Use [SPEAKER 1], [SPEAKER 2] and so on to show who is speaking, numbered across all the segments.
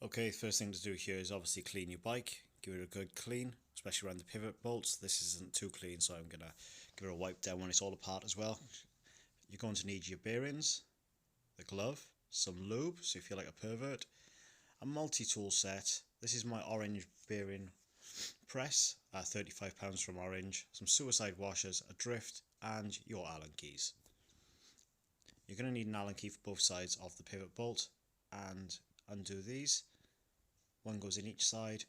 [SPEAKER 1] Okay, first thing to do here is obviously clean your bike, give it a good clean, especially around the pivot bolts. This isn't too clean, so I'm going to give it a wipe down when it's all apart as well. You're going to need your bearings, the glove, some lube, so you feel like a pervert, a multi-tool set. This is my orange bearing press, £35 from Orange, some suicide washers, a drift, and your Allen keys. You're going to need an Allen key for both sides of the pivot bolt, and undo these. One goes in each side,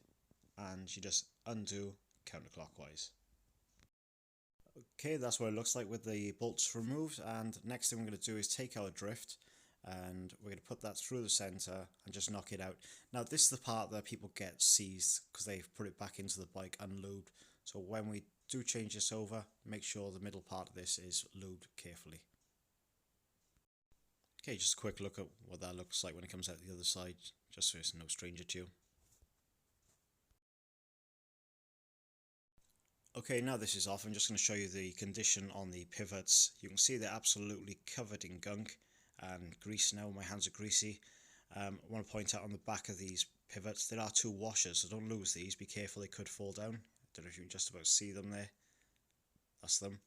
[SPEAKER 1] and you just undo counterclockwise. Okay, that's what it looks like with the bolts removed, and next thing we're going to do is take our drift and we're going to put that through the centre and just knock it out. Now this is the part that people get seized because they've put it back into the bike unlubed, so when we do change this over, make sure the middle part of this is lubed carefully. Okay, just a quick look at what that looks like when it comes out the other side, just so it's no stranger to you. Okay, now this is off, I'm just going to show you the condition on the pivots. You can see they're absolutely covered in gunk and grease now. My hands are greasy. I want to point out on the back of these pivots there are two washers, so don't lose these. Be careful, they could fall down. I don't know if you can just about see them there. That's them.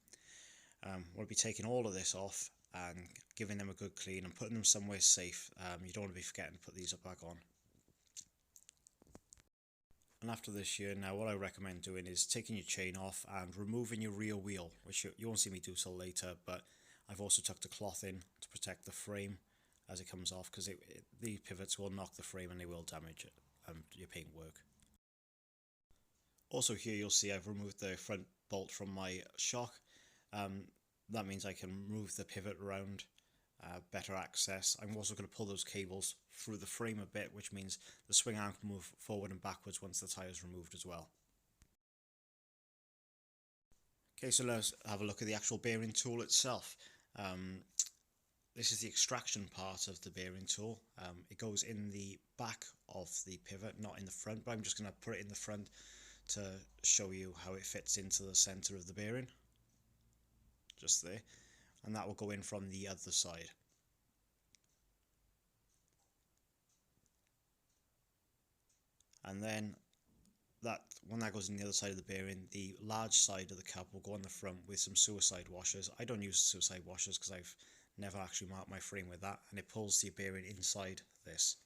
[SPEAKER 1] Want to be taking all of this off and giving them a good clean and putting them somewhere safe. You don't want to be forgetting to put these back on. And after this year, now what I recommend doing is taking your chain off and removing your rear wheel, which you won't see me do till later, but I've also tucked a cloth in to protect the frame as it comes off, because the pivots will knock the frame and they will damage it, your paintwork. Also here you'll see I've removed the front bolt from my shock. That means I can move the pivot around, better access. I'm also going to pull those cables through the frame a bit, which means the swing arm can move forward and backwards once the tyre is removed as well. Okay, so let's have a look at the actual bearing tool itself. This is the extraction part of the bearing tool. It goes in the back of the pivot, not in the front, but I'm just going to put it in the front to show you how it fits into the centre of the bearing. Just there. And that will go in from the other side. And then when that goes in the other side of the bearing, the large side of the cap will go on the front with some suicide washers. I don't use suicide washers because I've never actually marked my frame with that, and it pulls the bearing inside this.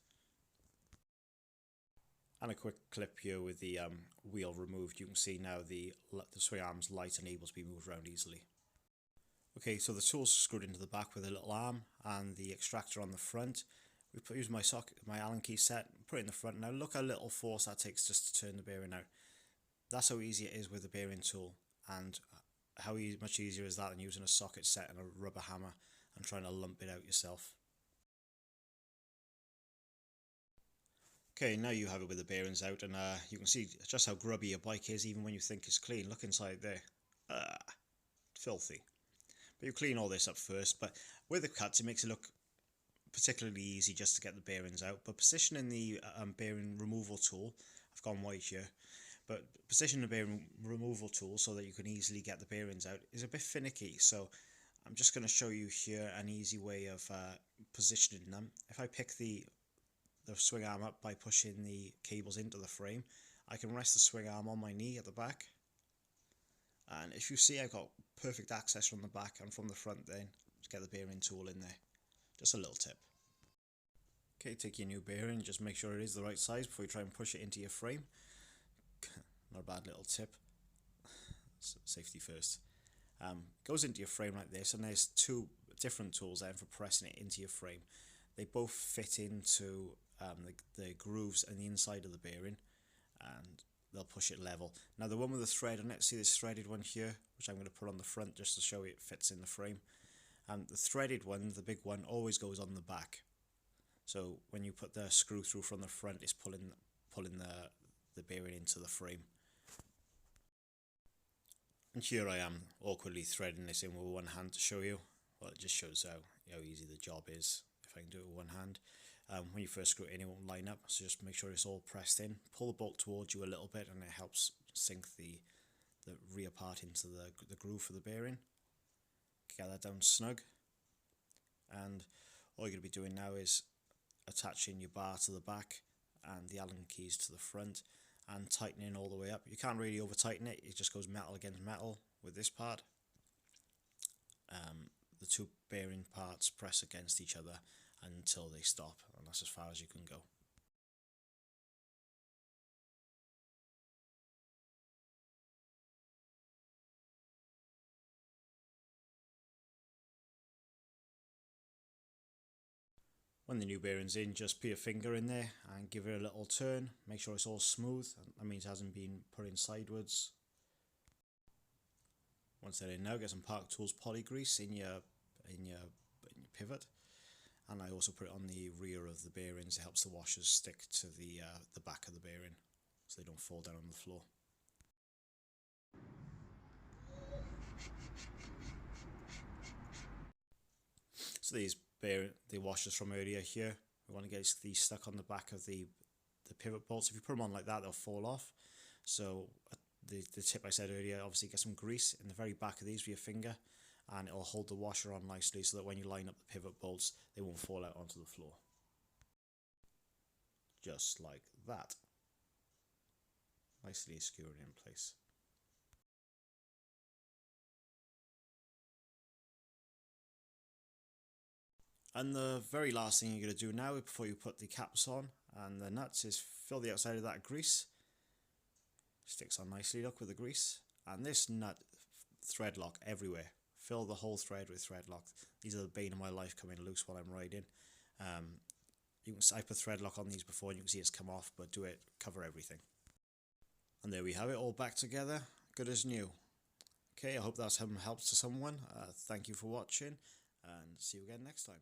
[SPEAKER 1] And a quick clip here with the wheel removed. You can see now the swing arm's light and able to be moved around easily. Okay, so the tool's screwed into the back with a little arm and the extractor on the front. We use my Allen key set, put it in the front. Now look how little force that takes just to turn the bearing out. That's how easy it is with the bearing tool, and how much easier is that than using a socket set and a rubber hammer and trying to lump it out yourself. Okay, now you have it with the bearings out, and you can see just how grubby your bike is even when you think it's clean. Look inside there. Filthy. But you clean all this up first, but with the cuts it makes it look particularly easy just to get the bearings out. But positioning the bearing removal tool, I've gone white here, but positioning the bearing removal tool so that you can easily get the bearings out is a bit finicky. So I'm just going to show you here an easy way of positioning them. If I pick the swing arm up by pushing the cables into the frame, I can rest the swing arm on my knee at the back, and if you see, I've got perfect access from the back and from the front then to get the bearing tool in there. Just a little tip. Okay, take your new bearing, just make sure it is the right size before you try and push it into your frame. Not a bad little tip. Safety first. Goes into your frame like this, and there's two different tools there for pressing it into your frame. They both fit into the grooves on the inside of the bearing, and they'll push it level. Now the one with the thread on it, see this threaded one here, which I'm going to put on the front just to show you it fits in the frame. And the threaded one, the big one, always goes on the back. So when you put the screw through from the front, it's pulling the bearing into the frame. And here I am awkwardly threading this in with one hand to show you. Well, it just shows how easy the job is if I can do it with one hand. When you first screw it in, it won't line up, so just make sure it's all pressed in. Pull the bolt towards you a little bit, and it helps sink the rear part into the groove for the bearing. Get that down snug, and all you're going to be doing now is attaching your bar to the back and the Allen keys to the front, and tightening all the way up. You can't really over tighten it, it just goes metal against metal with this part. The two bearing parts press against each other until they stop, and that's as far as you can go. When the new bearing's in, just put your finger in there and give it a little turn. Make sure it's all smooth. That means it hasn't been put in sideways. Once they're in now, get some Park Tools poly grease in your pivot. And I also put it on the rear of the bearings. It helps the washers stick to the back of the bearing so they don't fall down on the floor. So the washers from earlier here, we want to get these stuck on the back of the pivot bolts. If you put them on like that, they'll fall off. So the tip I said earlier, obviously get some grease in the very back of these with your finger, and it'll hold the washer on nicely so that when you line up the pivot bolts, they won't fall out onto the floor. Just like that. Nicely secured in place. And the very last thing you're going to do now before you put the caps on and the nuts is fill the outside of that grease. Sticks on nicely, look, with the grease. And this nut thread lock everywhere. Fill the whole thread with thread lock. These are the bane of my life coming loose while I'm riding. I put thread lock on these before and you can see it's come off, but do it, cover everything. And there we have it, all back together, good as new. Okay, I hope that's some help to someone. Thank you for watching and see you again next time.